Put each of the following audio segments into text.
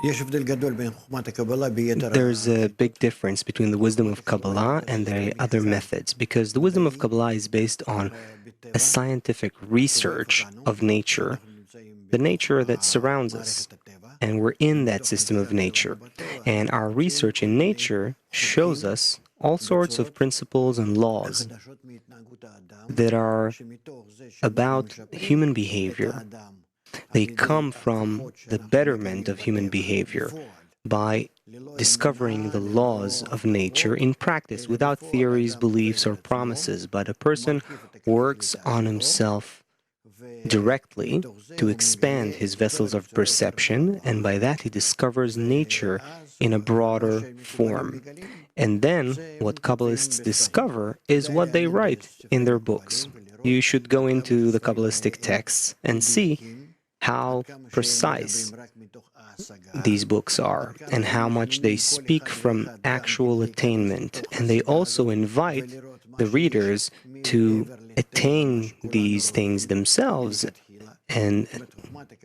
There's a big difference between the wisdom of Kabbalah and the other methods, because the wisdom of Kabbalah is based on a scientific research of nature, the nature that surrounds us. And we're in that system of nature. And our research in nature shows us all sorts of principles and laws that are about human behavior. They come from the betterment of human behavior by discovering the laws of nature in practice without theories, beliefs, or promises. But a person works on himself directly to expand his vessels of perception, and by that he discovers nature in a broader form. And then what Kabbalists discover is what they write in their books. You should go into the Kabbalistic texts and see how precise these books are and how much they speak from actual attainment. And they also invite the readers to attain these things themselves and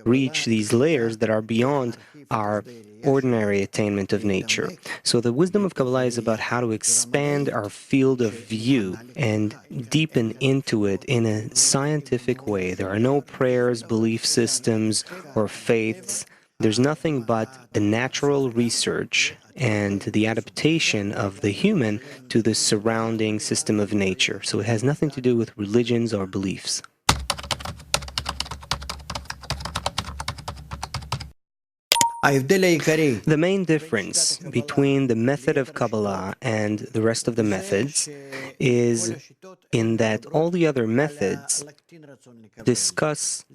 reach these layers that are beyond our ordinary attainment of nature. So the wisdom of Kabbalah is about how to expand our field of view and deepen into it in a scientific way. There are no prayers, belief systems, or faiths. There's nothing but the natural research and the adaptation of the human to the surrounding system of nature. So it has nothing to do with religions or beliefs. The main difference between the method of Kabbalah and the rest of the methods is in that all the other methods discuss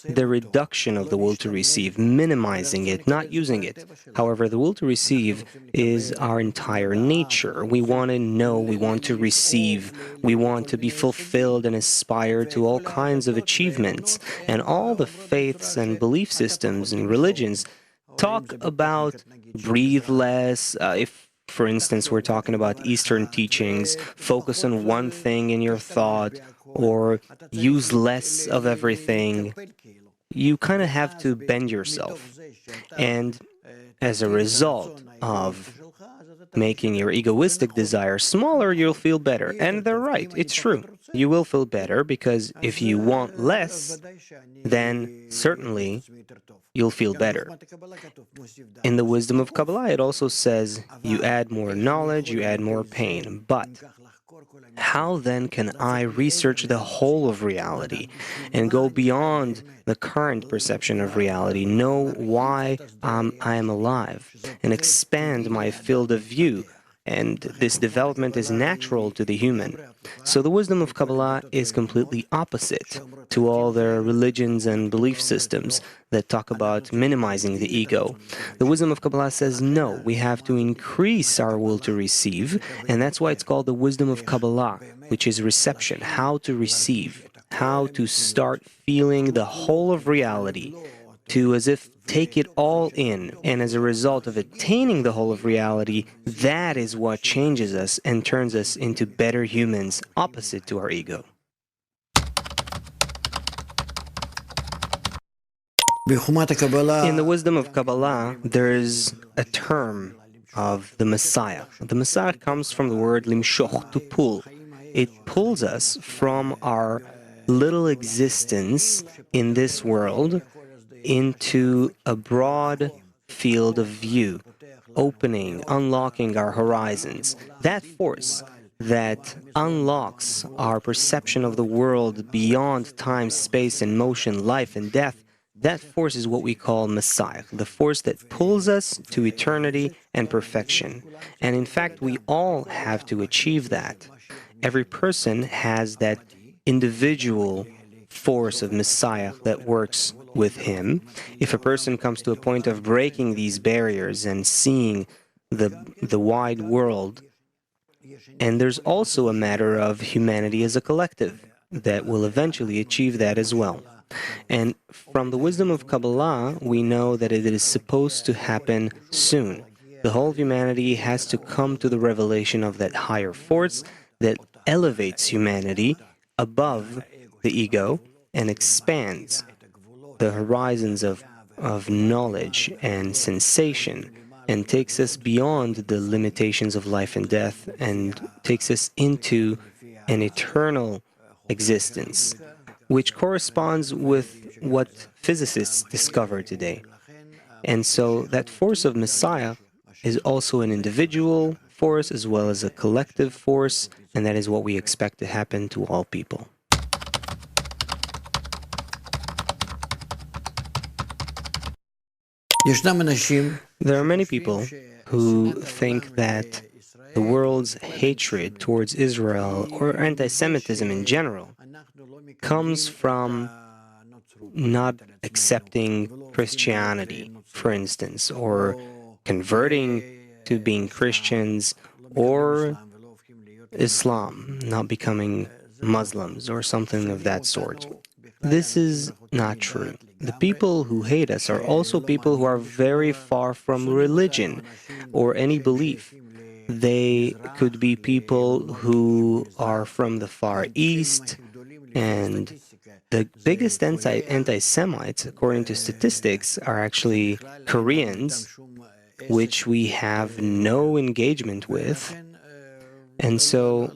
the reduction of the will to receive, minimizing it, not using it. However, the will to receive is our entire nature. We want to know, we want to receive, we want to be fulfilled and aspire to all kinds of achievements. And all the faiths and belief systems and religions talk about breathe less. If, for instance, we're talking about Eastern teachings, focus on one thing in your thought, or use less of everything, you kind of have to bend yourself. And as a result of making your egoistic desire smaller, you'll feel better. And they're right, it's true. You will feel better because if you want less, then certainly you'll feel better. In the wisdom of Kabbalah, it also says you add more knowledge, you add more pain. But how then can I research the whole of reality and go beyond the current perception of reality, know why I am alive, and expand my field of view? And this development is natural to the human. So the wisdom of Kabbalah is completely opposite to all their religions and belief systems that talk about minimizing the ego. The wisdom of Kabbalah says, no, we have to increase our will to receive, and that's why it's called the wisdom of Kabbalah, which is reception, how to receive, how to start feeling the whole of reality, to as if take it all in, and as a result of attaining the whole of reality, that is what changes us and turns us into better humans, opposite to our ego. In the wisdom of Kabbalah, there is a term of the Messiah. The Messiah comes from the word limshoch, to pull. It pulls us from our little existence in this world into a broad field of view, opening, unlocking our horizons. That force that unlocks our perception of the world beyond time, space, and motion, life and death, that force is what we call Messiah, the force that pulls us to eternity and perfection. And in fact, we all have to achieve that. Every person has that individual force of Messiah that works with him. If a person comes to a point of breaking these barriers and seeing the wide world, and there's also a matter of humanity as a collective that will eventually achieve that as well. And from the wisdom of Kabbalah, we know that it is supposed to happen soon. The whole of humanity has to come to the revelation of that higher force that elevates humanity above the ego and expands the horizons of of knowledge and sensation, and takes us beyond the limitations of life and death, and takes us into an eternal existence, which corresponds with what physicists discover today. And so that force of Messiah is also an individual force as well as a collective force, and that is what we expect to happen to all people. There are many people who think that the world's hatred towards Israel, or anti-Semitism in general, comes from not accepting Christianity, for instance, or converting to being Christians, or Islam, not becoming Muslims, or something of that sort. This is not true. The people who hate us are also people who are very far from religion or any belief. They could be people who are from the Far East, and the biggest anti-Semites, according to statistics, are actually Koreans, which we have no engagement with. And so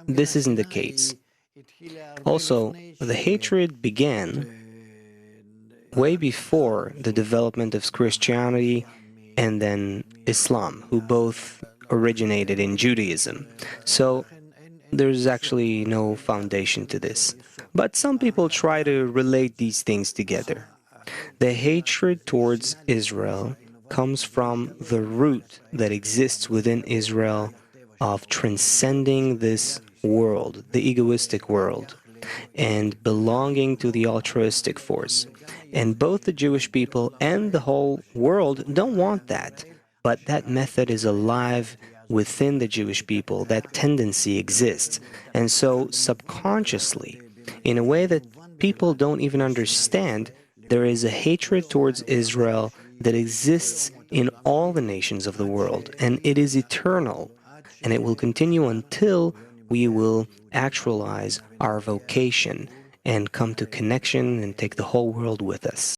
this isn't the case. Also, the hatred began way before the development of Christianity and then Islam, who both originated in Judaism. So there's actually no foundation to this. But some people try to relate these things together. The hatred towards Israel comes from the root that exists within Israel of transcending this world, the egoistic world, and belonging to the altruistic force. And both the Jewish people and the whole world don't want that. But that method is alive within the Jewish people. That tendency exists. And so subconsciously, in a way that people don't even understand, there is a hatred towards Israel that exists in all the nations of the world. And it is eternal. And it will continue until we will actualize our vocation and come to connection and take the whole world with us.